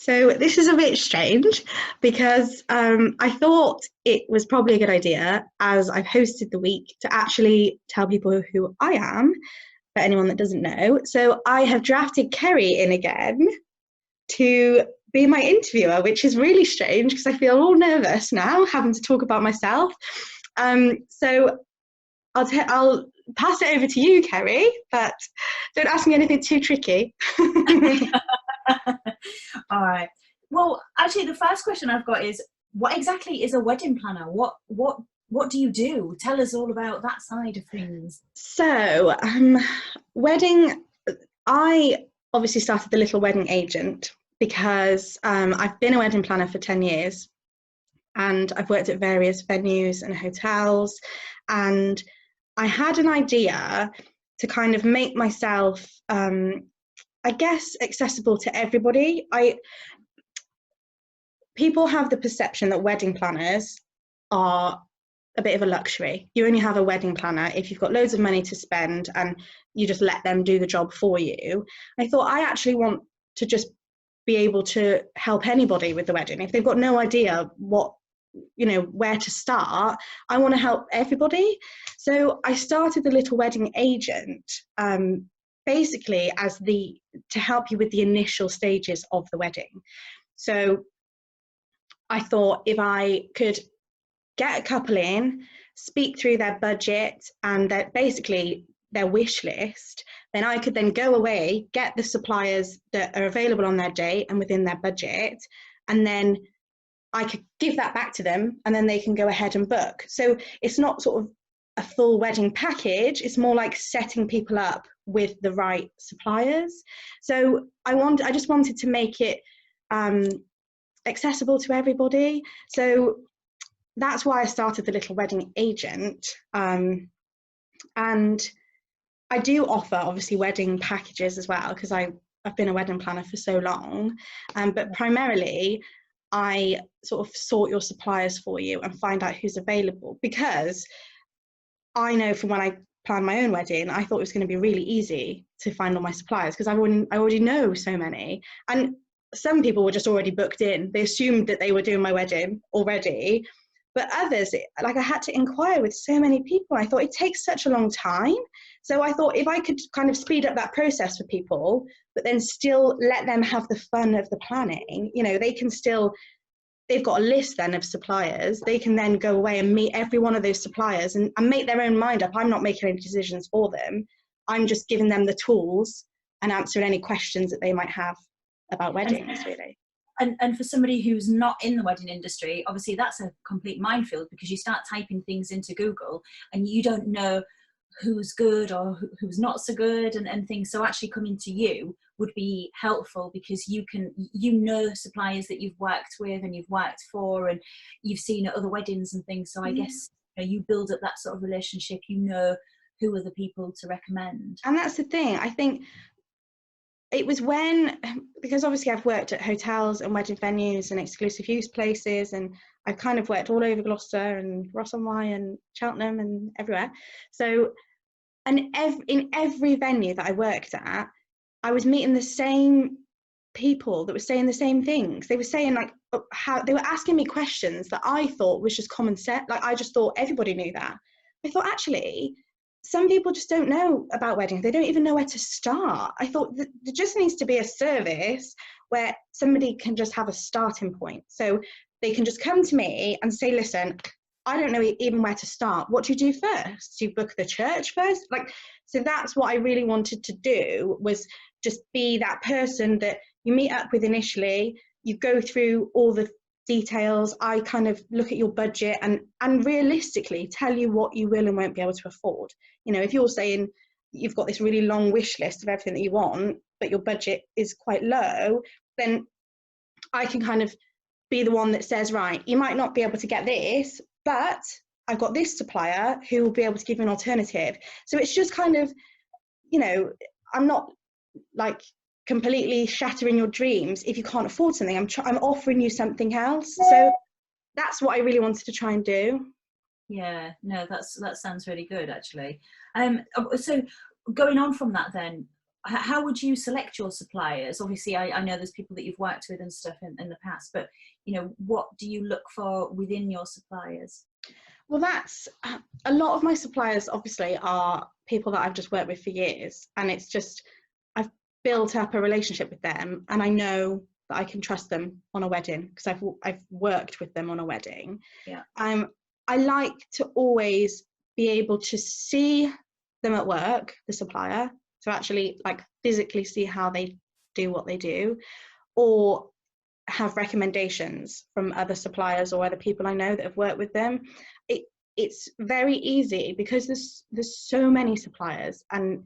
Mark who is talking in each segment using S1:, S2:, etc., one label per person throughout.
S1: So this is a bit strange because I thought it was probably a good idea, as I've hosted the week, to actually tell people who I am, for anyone that doesn't know. So I have drafted Kerry in again to be my interviewer, which is really strange because I feel all nervous now having to talk about myself. So I'll pass it over to you, Kerry, but don't ask me anything too tricky.
S2: All right. Well, actually, the first question I've got is, what exactly is a wedding planner? What do you do? Tell us all about that side of things.
S1: So, wedding, I obviously started the Little Wedding Agent because I've been a wedding planner for 10 years and I've worked at various venues and hotels. And I had an idea to kind of make myself, I guess, accessible to everybody. People have the perception that wedding planners are a bit of a luxury. You only have a wedding planner if you've got loads of money to spend and you just let them do the job for you. I thought I actually want to just be able to help anybody with the wedding. If they've got no idea where to start, I want to help everybody. So I started the Little Wedding Agent, basically to help you with the initial stages of the wedding. So I thought if I could get a couple in, speak through their budget and basically their wish list, then I could then go away, get the suppliers that are available on their date and within their budget, and then I could give that back to them and then they can go ahead and book. So it's not sort of a full wedding package, it's more like setting people up with the right suppliers. So I just wanted to make it accessible to everybody. So that's why I started the Little Wedding Agent. And I do offer obviously wedding packages as well, because I've been a wedding planner for so long. But primarily, I sort of sort your suppliers for you and find out who's available, because I know from when I planned my own wedding, I thought it was going to be really easy to find all my suppliers because I already know so many. And some people were just already booked in. They assumed that they were doing my wedding already. But others, like I had to inquire with so many people. I thought it takes such a long time. So I thought if I could kind of speed up that process for people, but then still let them have the fun of the planning, they've got a list then of suppliers. They can then go away and meet every one of those suppliers and make their own mind up. I'm not making any decisions for them. I'm just giving them the tools and answering any questions that they might have about weddings, really.
S2: And for somebody who's not in the wedding industry, obviously that's a complete minefield, because you start typing things into Google and you don't know who's good or who's not so good and things. So actually coming to you would be helpful, because you know suppliers that you've worked with and you've worked for and you've seen at other weddings and things. So I guess you build up that sort of relationship, who are the people to recommend.
S1: And that's the thing. I think it was because obviously I've worked at hotels and wedding venues and exclusive use places, and I've kind of worked all over Gloucester and Ross-on-Wye and Cheltenham and everywhere. So, and in every venue that I worked at, I was meeting the same people that were saying the same things. They were saying how they were asking me questions that I thought was just common sense. Like I just thought everybody knew that. I thought actually some people just don't know about weddings. They don't even know where to start. I thought there just needs to be a service where somebody can just have a starting point. So they can just come to me and say, listen, I don't know even where to start. What do you do first? Do you book the church first? So that's what I really wanted to do, was just be that person that you meet up with initially, you go through all the details, I kind of look at your budget and realistically tell you what you will and won't be able to afford. If you're saying you've got this really long wish list of everything that you want, but your budget is quite low, then I can kind of be the one that says, right, you might not be able to get this, but I've got this supplier who will be able to give you an alternative. So it's just kind of, I'm not like completely shattering your dreams if you can't afford something. I'm offering you something else. So that's what I really wanted to try and do.
S2: Yeah, no, that sounds really good, actually. So going on from that then, how would you select your suppliers? Obviously, I know there's people that you've worked with and stuff in the past, but what do you look for within your suppliers?
S1: Well, that's a lot of my suppliers obviously are people that I've just worked with for years, and it's just I've built up a relationship with them, and I know that I can trust them on a wedding because I've worked with them on a wedding.
S2: Yeah.
S1: I like to always be able to see them at work, the supplier, to actually like physically see how they do what they do, or have recommendations from other suppliers or other people I know that have worked with them. It's very easy because there's so many suppliers, and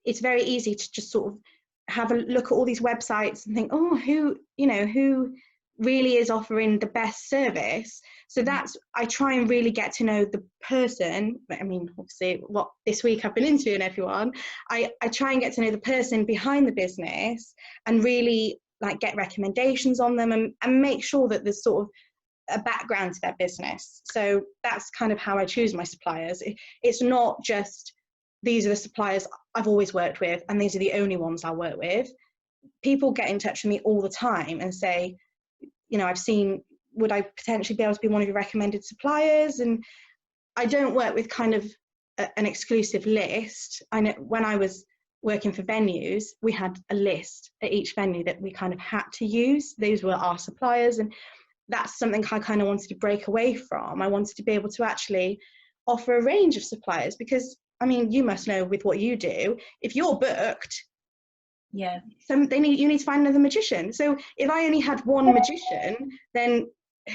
S1: it's very easy to just sort of have a look at all these websites and think, oh, who really is offering the best service. So that's, I try and really get to know the person. I mean, obviously what this week I've been interviewing everyone, I try and get to know the person behind the business and really like get recommendations on them and make sure that there's sort of a background to their business. So that's kind of how I choose my suppliers. It's not just these are the suppliers I've always worked with and these are the only ones I'll work with. People get in touch with me all the time and say, I've seen, would I potentially be able to be one of your recommended suppliers? And I don't work with kind of an exclusive list. I know when I was working for venues, we had a list at each venue that we kind of had to use. Those were our suppliers, and that's something I kind of wanted to break away from. I wanted to be able to actually offer a range of suppliers because, I mean, you must know with what you do, if you're booked,
S2: yeah,
S1: you need to find another magician. So if I only had one magician, then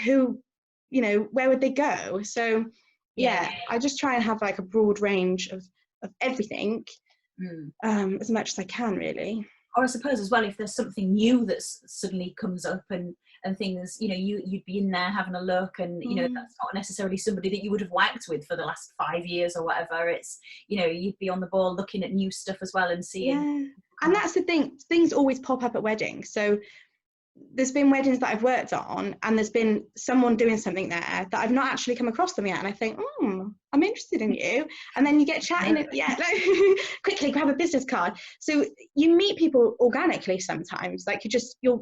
S1: where would they go? So yeah, I just try and have like a broad range of everything, as much as I can, really.
S2: Or I suppose as well, if there's something new that suddenly comes up and things, you'd be in there having a look, and that's not necessarily somebody that you would have worked with for the last 5 years or whatever. It's you'd be on the ball looking at new stuff as well and seeing.
S1: Yeah, and that's the thing. Things always pop up at weddings. So there's been weddings that I've worked on, and there's been someone doing something there that I've not actually come across them yet, and I think, I'm interested in you, and then you get chatting, quickly grab a business card. So you meet people organically sometimes, like you're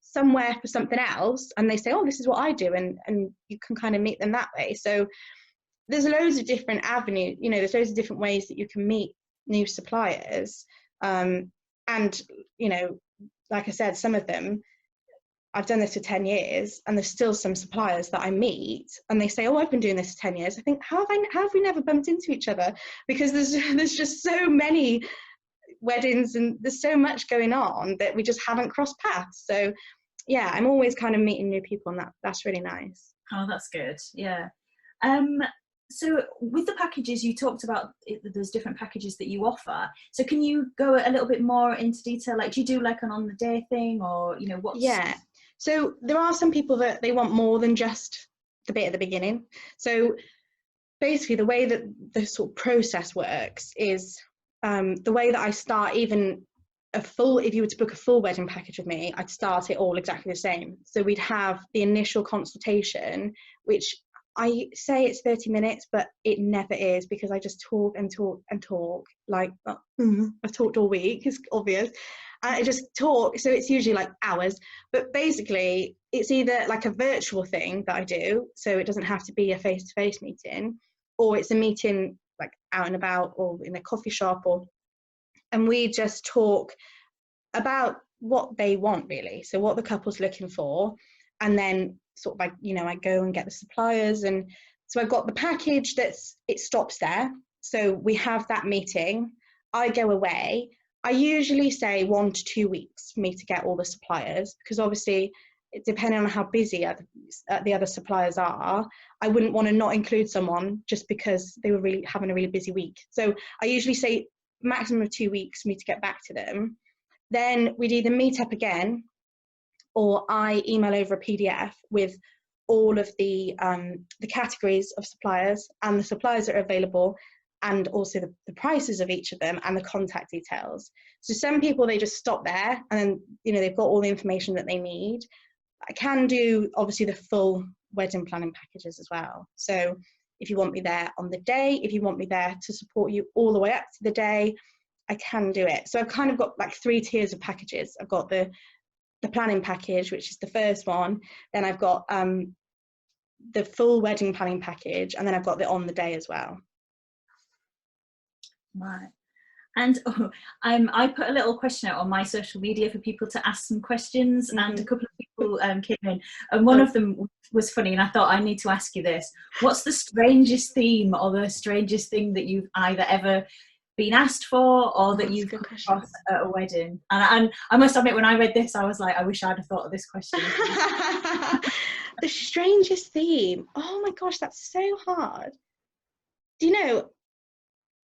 S1: somewhere for something else, and they say, oh, this is what I do, and you can kind of meet them that way. So there's loads of different avenues, there's loads of different ways that you can meet new suppliers, and like I said, some of them, I've done this for 10 years and there's still some suppliers that I meet and they say, oh, I've been doing this for 10 years. I think, how have we never bumped into each other? Because there's just so many weddings and there's so much going on that we just haven't crossed paths. So yeah, I'm always kind of meeting new people, and that's really nice.
S2: Oh, that's good. Yeah. So with the packages, you talked about there's different packages that you offer. So can you go a little bit more into detail? Like, do you do like an on the day thing, or what's...
S1: Yeah. So there are some people that they want more than just the bit at the beginning. So basically the way that the sort of process works is the way that I start, even if you were to book a full wedding package with me, I'd start it all exactly the same. So we'd have the initial consultation, which I say it's 30 minutes, but it never is, because I just talk and talk and talk. Like, I've talked all week, it's obvious. I just talk, so it's usually like hours. But basically, it's either like a virtual thing that I do, so it doesn't have to be a face-to-face meeting, or it's a meeting like out and about or in a coffee shop, and we just talk about what they want, really. So what the couple's looking for, and then sort of I go and get the suppliers, and so I've got the package it stops there. So we have that meeting, I go away. I usually say 1 to 2 weeks for me to get all the suppliers, because obviously depending on how busy the other suppliers are, I wouldn't want to not include someone just because they were really having a really busy week. So I usually say maximum of 2 weeks for me to get back to them. Then we'd either meet up again, or I email over a PDF with all of the categories of suppliers and the suppliers that are available, and also the prices of each of them and the contact details. So some people, they just stop there and then, they've got all the information that they need. I can do obviously the full wedding planning packages as well. So if you want me there on the day, if you want me there to support you all the way up to the day, I can do it. So I've kind of got like 3 tiers of packages. I've got the planning package, which is the first one. Then I've got the full wedding planning package, and then I've got the on the day as well.
S2: Right. And I put a little question out on my social media for people to ask some questions, and a couple of people came in, and one of them was funny, and I thought, I need to ask you this. What's the strangest theme or the strangest thing that you've either ever been asked for or that you've come across at a wedding? And I must admit, when I read this, I was like, I wish I'd have thought of this question.
S1: The strangest theme. Oh my gosh, that's so hard. Do you know,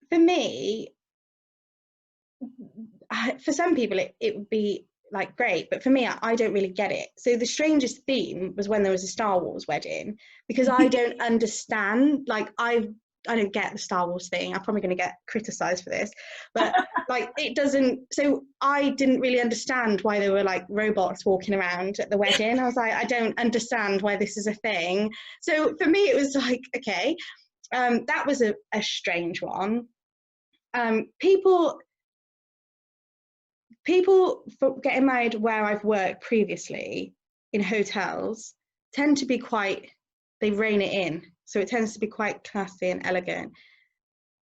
S1: for me, for some people it would be like great, but for me, I don't really get it. So the strangest theme was when there was a Star Wars wedding, because I don't understand, like I don't get the Star Wars thing. I'm probably going to get criticized for this, but like it doesn't, so I didn't really understand why there were like robots walking around at the wedding. I was like, I don't understand why this is a thing. So for me it was like, okay, that was a strange one. People for getting married where I've worked previously in hotels tend to be quite, they rein it in. So it tends to be quite classy and elegant.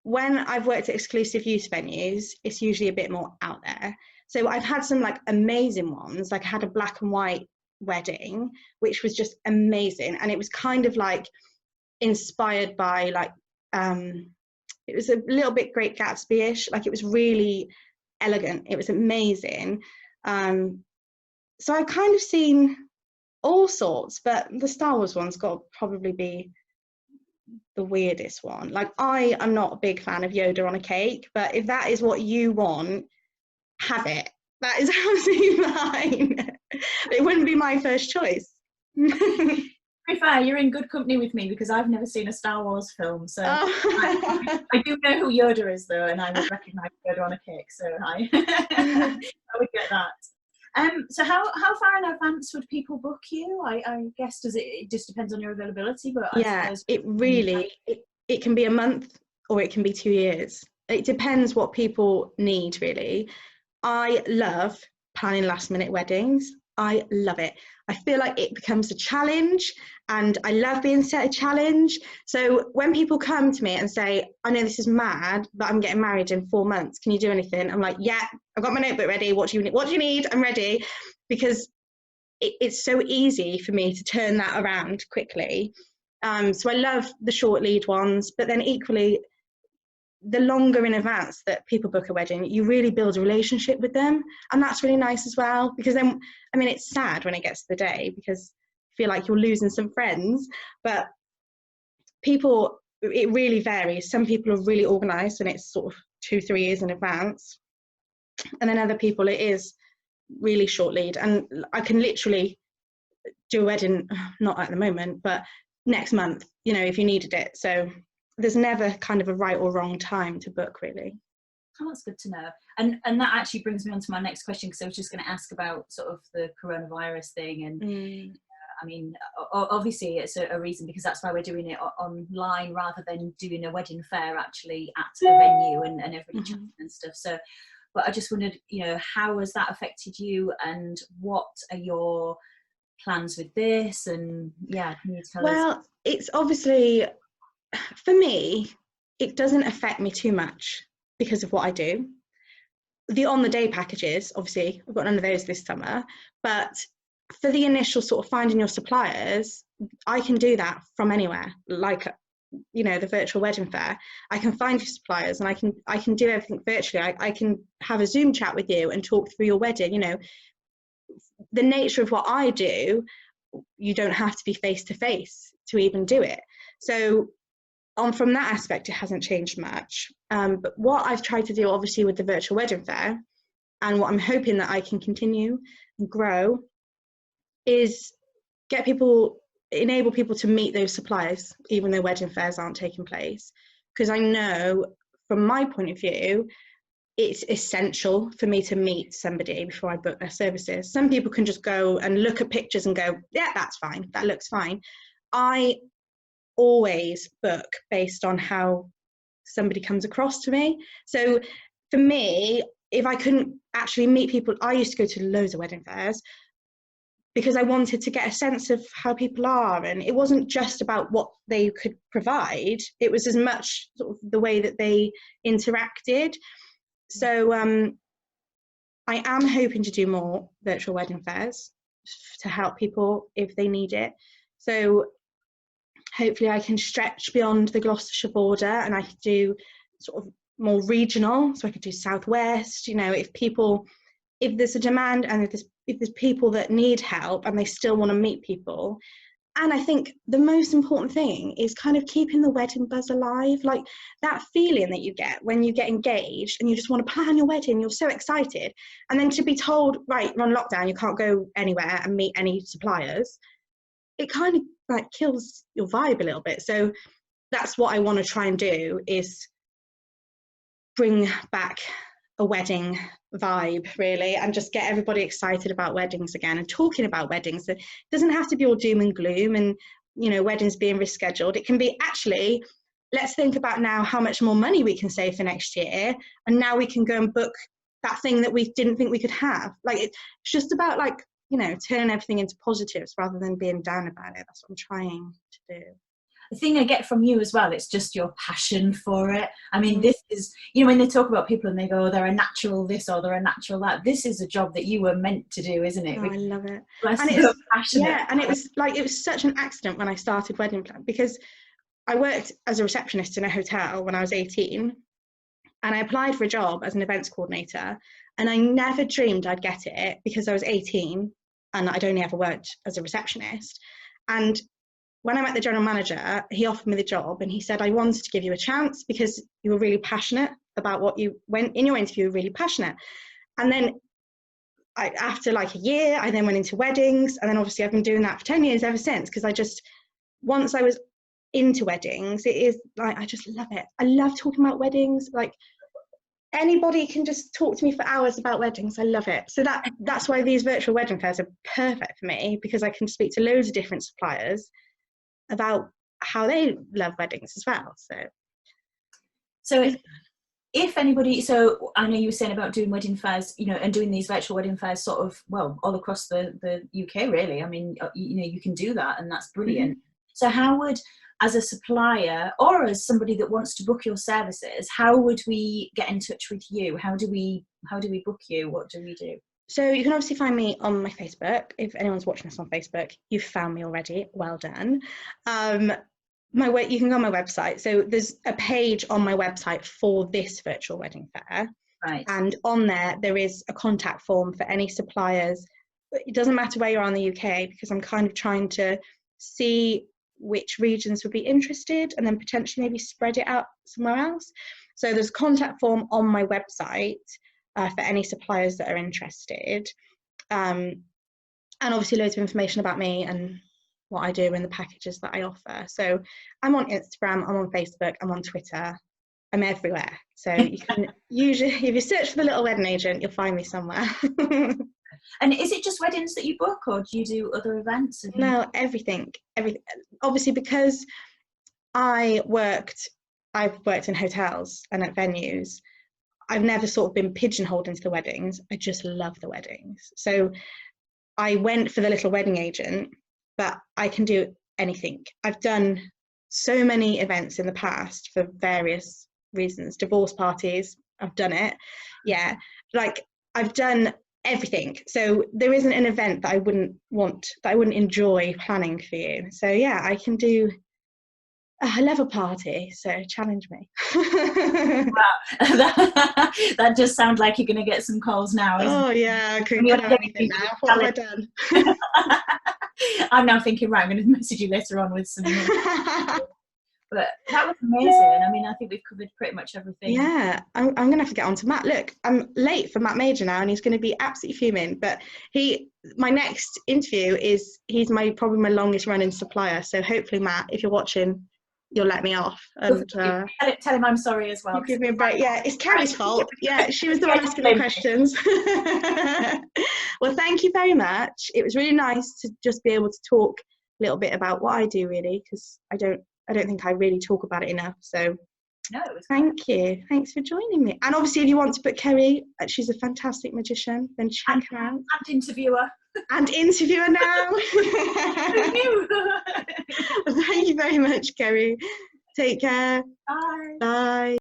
S1: When I've worked at exclusive use venues, it's usually a bit more out there. So I've had some like amazing ones. Like I had a black and white wedding, which was just amazing. And it was kind of like inspired by like, it was a little bit Great Gatsby-ish. Like it was really elegant. It was amazing. So I've kind of seen all sorts, but the Star Wars one's got to probably be the weirdest one. Like I am not a big fan of Yoda on a cake, but if that is what you want, have it. That is absolutely fine. It wouldn't be my first choice.
S2: To be fair, you're in good company with me because I've never seen a Star Wars film, so I do know who Yoda is though, and I would recognise Yoda on a cake, so I would get that. So how far in advance would people book you? I guess it just depends on your availability, but
S1: yeah,
S2: I suppose
S1: it really it can be a month or it can be 2 years. It depends what people need, really. I love planning last minute weddings. I love it. I feel like it becomes a challenge, and I love being set a challenge. So when people come to me and say, I know this is mad, but I'm getting married in 4 months, can you do anything? I'm like, yeah, I've got my notebook ready. What do you need? I'm ready. Because it's so easy for me to turn that around quickly. So I love the short lead ones, but then equally, the longer in advance that people book a wedding, you really build a relationship with them, and that's really nice as well. Because then, I mean, it's sad when it gets to the day because I feel like you're losing some friends, but people, it really varies. Some people are really organised and it's sort of 2-3 years in advance, and then other people it is really short lead. And I can literally do a wedding, not at the moment, but next month, you know, if you needed it. So there's never kind of a right or wrong time to book, really.
S2: Oh, that's good to know. And that actually brings me on to my next question, because I was just going to ask about sort of the coronavirus thing. And I mean, obviously it's a reason, because that's why we're doing it online rather than doing a wedding fair actually at a venue and everybody chatting and stuff. So, but I just wondered, you know, how has that affected you, and what are your plans with this? And yeah, can you tell us?
S1: Well, it's obviously, for me, it doesn't affect me too much because of what I do. The on the day packages, obviously, I've got none of those this summer, but for the initial sort of finding your suppliers, I can do that from anywhere. Like, you know, the virtual wedding fair, I can find your suppliers and I can do everything virtually. I can have a Zoom chat with you and talk through your wedding. You know, the nature of what I do, you don't have to be face to face to even do it. So from that aspect, it hasn't changed much. But what I've tried to do, obviously, with the virtual wedding fair, and what I'm hoping that I can continue and grow, is enable people to meet those suppliers, even though wedding fairs aren't taking place. Because I know, from my point of view, it's essential for me to meet somebody before I book their services. Some people can just go and look at pictures and go, yeah, that's fine, that looks fine. I always book based on how somebody comes across to me. So for me, if I couldn't actually meet people, I used to go to loads of wedding fairs because I wanted to get a sense of how people are. And it wasn't just about what they could provide, it was as much sort of the way that they interacted. So I am hoping to do more virtual wedding fairs to help people if they need it. So hopefully I can stretch beyond the Gloucestershire border and I could do sort of more regional. So I could do Southwest, you know, if there's a demand and if there's people that need help and they still want to meet people. And I think the most important thing is kind of keeping the wedding buzz alive, like that feeling that you get when you get engaged and you just want to plan your wedding, you're so excited. And then to be told, right, we're on lockdown, you can't go anywhere and meet any suppliers, it kind of like kills your vibe a little bit. So that's what I want to try and do, is bring back a wedding vibe, really, and just get everybody excited about weddings again and talking about weddings. It doesn't have to be all doom and gloom and, you know, weddings being rescheduled. It can be, actually, let's think about now how much more money we can save for next year, and now we can go and book that thing that we didn't think we could have. Like, it's just about, like, you know, turning everything into positives rather than being down about it. That's what I'm trying to do.
S2: The thing I get from you as well, it's just your passion for it. I mean, this is, you know, when they talk about people and they go, oh, they're a natural this or they're a natural that, this is a job that you were meant to do, isn't it?
S1: Oh, I love it.
S2: And it's passionate.
S1: Yeah, and it was such an accident when I started wedding plan, because I worked as a receptionist in a hotel when I was 18, and I applied for a job as an events coordinator, and I never dreamed I'd get it because I was 18 and I'd only ever worked as a receptionist. And when I met the general manager, he offered me the job and he said, I wanted to give you a chance because you were really passionate about what you went in your interview, really passionate. And then after like a year, I then went into weddings, and then obviously I've been doing that for 10 years ever since, because once I was into weddings, it is like, I just love it. I love talking about weddings. Like, anybody can just talk to me for hours about weddings. I love it. So that's why these virtual wedding fairs are perfect for me, because I can speak to loads of different suppliers about how they love weddings as well. So
S2: if anybody, so I know you were saying about doing wedding fairs, you know, and doing these virtual wedding fairs sort of, well, all across the UK, really. I mean, you know, you can do that, and that's brilliant. So how would, as a supplier or as somebody that wants to book your services, how would we get in touch with you? How do we book you? What do we do?
S1: So you can obviously find me on my Facebook. If anyone's watching us on Facebook, you've found me already. Well done. You can go on my website. So there's a page on my website for this virtual wedding fair.
S2: Right.
S1: And on there is a contact form for any suppliers. It doesn't matter where you're on the UK, because I'm kind of trying to see which regions would be interested and then potentially maybe spread it out somewhere else. So there's a contact form on my website for any suppliers that are interested. And obviously loads of information about me and what I do and the packages that I offer. So I'm on Instagram, I'm on Facebook, I'm on Twitter, I'm everywhere. So you can usually, if you search for the Little Wedding Agent, you'll find me somewhere.
S2: And is it just weddings that you book, or do you do other events?
S1: No, everything. Obviously, because I've worked in hotels and at venues, I've never sort of been pigeonholed into the weddings. I just love the weddings. So I went for the Little Wedding Agent, but I can do anything. I've done so many events in the past for various reasons. Divorce parties, I've done it. Yeah, like I've done everything. So there isn't an event that I wouldn't enjoy planning for you. So yeah, I can do. I love a party, so challenge me.
S2: Wow, that just sounds like you're going to get some calls now.
S1: Oh yeah, I could have anything now. What have I done?
S2: I'm now thinking, right, I'm going to message you later on with some. But that was amazing. I mean, I think we've covered pretty much everything.
S1: Yeah, I'm going to have to get on to Matt. Look, I'm late for Matt Major now, and he's going to be absolutely fuming. But my next interview he's probably my longest running supplier. So hopefully, Matt, if you're watching, you'll let me off. And
S2: tell him I'm sorry as well.
S1: You give me a break. Yeah, it's Carrie's fault. Yeah, she was the one asking me questions. Well, thank you very much. It was really nice to just be able to talk a little bit about what I do, really, because I don't think I really talk about it enough. So
S2: No, it was
S1: Thank you. Thanks for joining me. And obviously, if you want to book Kerry, she's a fantastic magician, then check her out.
S2: And interviewer.
S1: And interviewer now.
S2: Thank you.
S1: Thank you very much, Kerry. Take care.
S2: Bye.
S1: Bye.